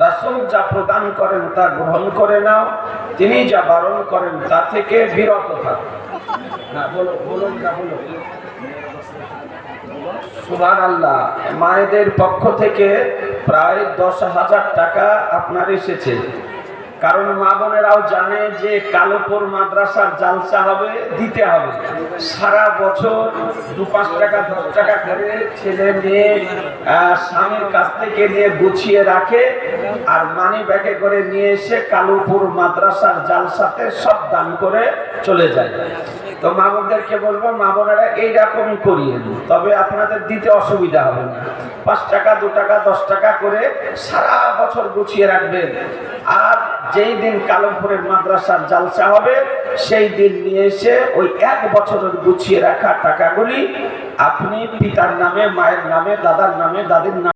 রাসূল যা প্রদান করেন তা গ্রহণ করে নাও, তিনি যা বারণ করেন তা থেকে বিরত থাকো। বলুন না, বলুন সুবহানাল্লাহ। মায়েদের পক্ষ থেকে প্রায় 10,000 টাকা আপনার এসেছে, কারণ মা বোনেরাও জানে যে কালোপুর মাদ্রাসার জালসা হবে, দিতে হবে। সারা বছর 2-5 টাকা 10 টাকা করে ছেলে মেয়ে স্বামীর কাছ থেকে নিয়ে গুছিয়ে রাখে, আর মানি ব্যাগে করে নিয়ে এসে কালোপুর মাদ্রাসার জালসাতে সব দান করে চলে যায়। তো মা বোনদেরকে বলবো, মা বোনেরা এইরকমই করিয়েন, তবে আপনাদের দিতে অসুবিধা হবে না। 5 টাকা 2 টাকা 10 টাকা করে সারা বছর গুছিয়ে রাখবেন, আর যেই দিন কালমপুরের মাদ্রাসার জালসা হবে সেই দিন নিয়ে এসে ওই 1 বছরের গুছিয়ে রাখা টাকাগুলি আপনি পিতার নামে, মায়ের নামে, দাদার নামে, দাদির নামে